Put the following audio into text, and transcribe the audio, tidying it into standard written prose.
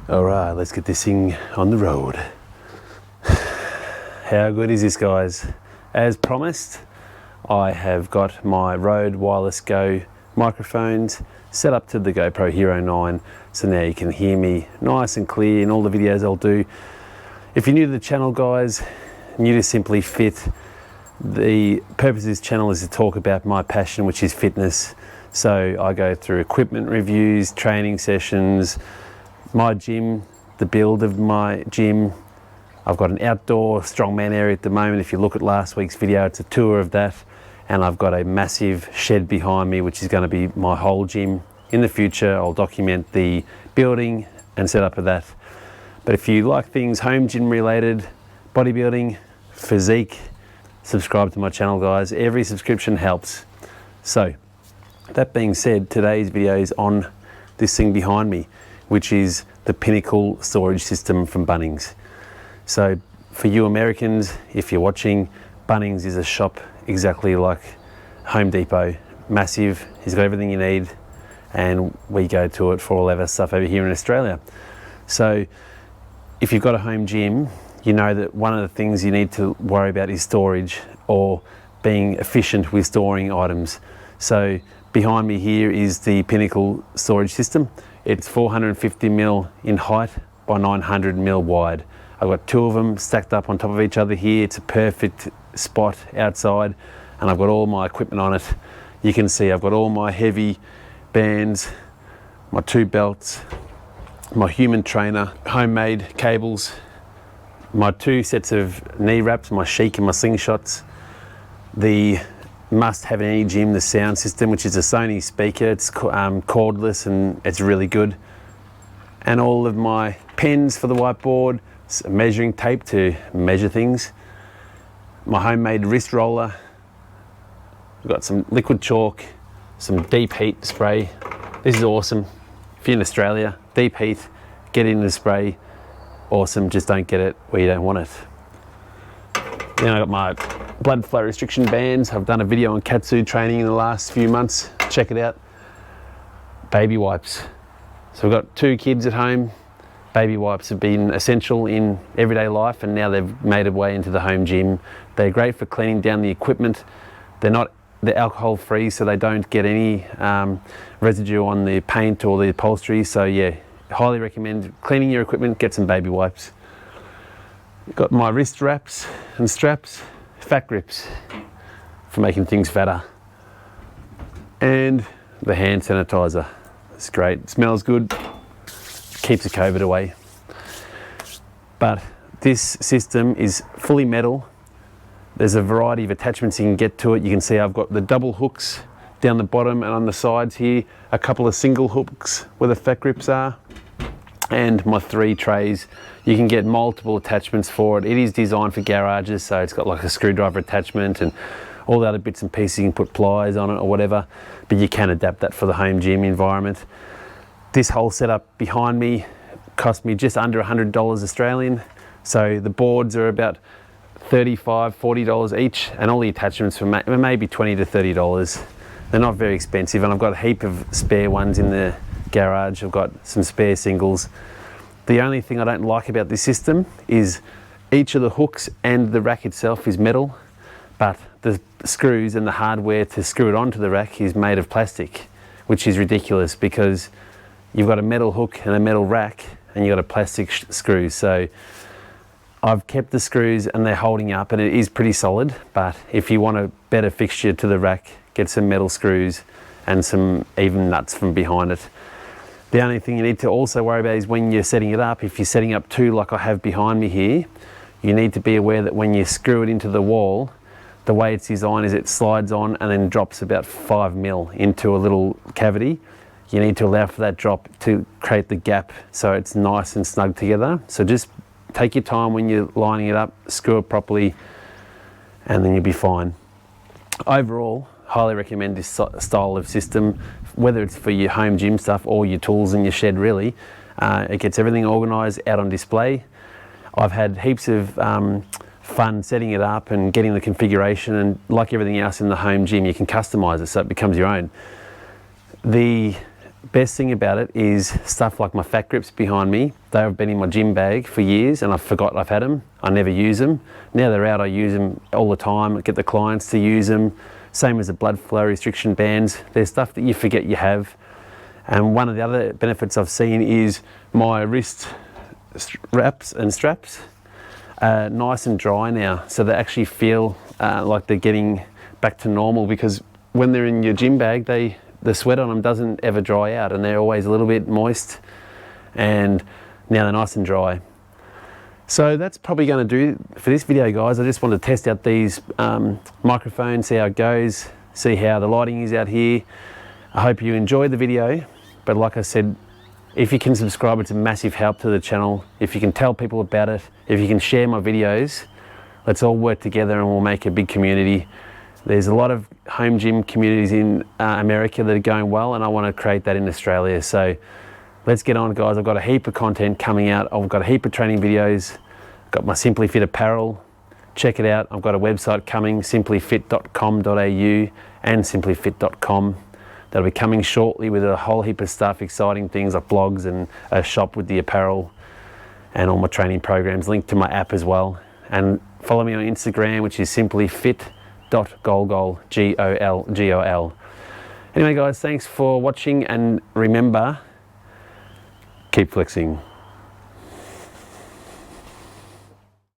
Alright, let's get this thing on the road. How good is this, guys? As promised, I have got my Rode Wireless Go microphones set up to the GoPro Hero 9, so now you can hear me nice and clear in all the videos I'll do. If you're new to the channel, guys, new to Simply Fit, the purpose of this channel is to talk about my passion, which is fitness. So I go through equipment reviews, training sessions, my gym, the build of my gym. I've got an outdoor strongman area at the moment. If you look at last week's video, it's a tour of that. And I've got a massive shed behind me, which is going to be my whole gym. In the future, I'll document the building and setup of that. But if you like things home gym related, bodybuilding, physique, subscribe to my channel, guys. Every subscription helps. So that being said, today's video is on this thing behind me, which is the Pinnacle storage system from Bunnings. So for you Americans, if you're watching, Bunnings is a shop exactly like Home Depot, massive. He's got everything you need, and we go to it for all of our stuff over here in Australia. So if you've got a home gym, you know that one of the things you need to worry about is storage, or being efficient with storing items. So behind me here is the Pinnacle storage system. It's 450mm in height by 900mm wide. I've got two of them stacked up on top of each other here. It's a perfect spot outside, and I've got all my equipment on it. You can see I've got all my heavy bands, my two belts, my human trainer, homemade cables, my two sets of knee wraps, my Sheik and my slingshots, the must have in any gym, the sound system, which is a Sony speaker. It's cordless and it's really good. And all of my pens for the whiteboard, measuring tape to measure things, my homemade wrist roller. I've got some liquid chalk, some deep heat spray. This is awesome. If you're in Australia, deep heat, get in the spray. Awesome, just don't get it where you don't want it. Then I got my blood flow restriction bands. I've done a video on Katsu training in the last few months. Check it out. Baby wipes. So we've got two kids at home. Baby wipes have been essential in everyday life, and now they've made their way into the home gym. They're great for cleaning down the equipment. They're alcohol free, so they don't get any residue on the paint or the upholstery. So yeah, highly recommend cleaning your equipment, get some baby wipes. Got my wrist wraps and straps, fat grips for making things fatter. And the hand sanitizer. It's great, it smells good, keeps the COVID away. But this system is fully metal. There's a variety of attachments you can get to it. You can see I've got the double hooks down the bottom and on the sides here, a couple of single hooks where the fat grips are, and my three trays. You can get multiple attachments for it. It is designed for garages, so it's got like a screwdriver attachment and all the other bits and pieces. You can put pliers on it or whatever, but you can adapt that for the home gym environment. This whole setup behind me cost me just under $100 Australian. So the boards are about $35, $40 each, and all the attachments for maybe $20 to $30. They're not very expensive, and I've got a heap of spare ones in the garage. I've got some spare singles. The only thing I don't like about this system is each of the hooks and the rack itself is metal, but the screws and the hardware to screw it onto the rack is made of plastic, which is ridiculous because you've got a metal hook and a metal rack and you've got a plastic screw. So I've kept the screws and they're holding up, and it is pretty solid, but if you want a better fixture to the rack, get some metal screws and some even nuts from behind it. The only thing you need to also worry about is when you're setting it up. If you're setting up two like I have behind me here, you need to be aware that when you screw it into the wall, the way it's designed is it slides on and then drops about 5mm into a little cavity. You need to allow for that drop to create the gap so it's nice and snug together. So just take your time when you're lining it up, screw it properly, and then you'll be fine. Overall, highly recommend this style of system, whether it's for your home gym stuff or your tools in your shed really. It gets everything organised out on display. I've had heaps of fun setting it up and getting the configuration, and like everything else in the home gym, you can customise it so it becomes your own. The best thing about it is stuff like my fat grips behind me. They have been in my gym bag for years and I forgot I've had them. I never use them. Now they're out, I use them all the time. I get the clients to use them. Same as the blood flow restriction bands. There's stuff that you forget you have. And one of the other benefits I've seen is my wrist wraps and straps are nice and dry now. So they actually feel like they're getting back to normal, because when they're in your gym bag, the sweat on them doesn't ever dry out and they're always a little bit moist, and now they're nice and dry. So that's probably going to do for this video, guys. I just wanted to test out these microphones, see how it goes, see how the lighting is out here. I hope you enjoyed the video, but like I said, if you can subscribe, it's a massive help to the channel. If you can tell people about it, if you can share my videos, let's all work together and we'll make a big community. There's a lot of home gym communities in America that are going well, and I want to create that in Australia. So let's get on, guys. I've got a heap of content coming out. I've got a heap of training videos. I've got my Simply Fit apparel. Check it out. I've got a website coming, simplyfit.com.au and simplyfit.com. That'll be coming shortly with a whole heap of stuff, exciting things like blogs and a shop with the apparel and all my training programs, linked to my app as well. And follow me on Instagram, which is simplyfit.golgol, G-O-L-G-O-L. Anyway, guys, thanks for watching, and remember, keep flexing.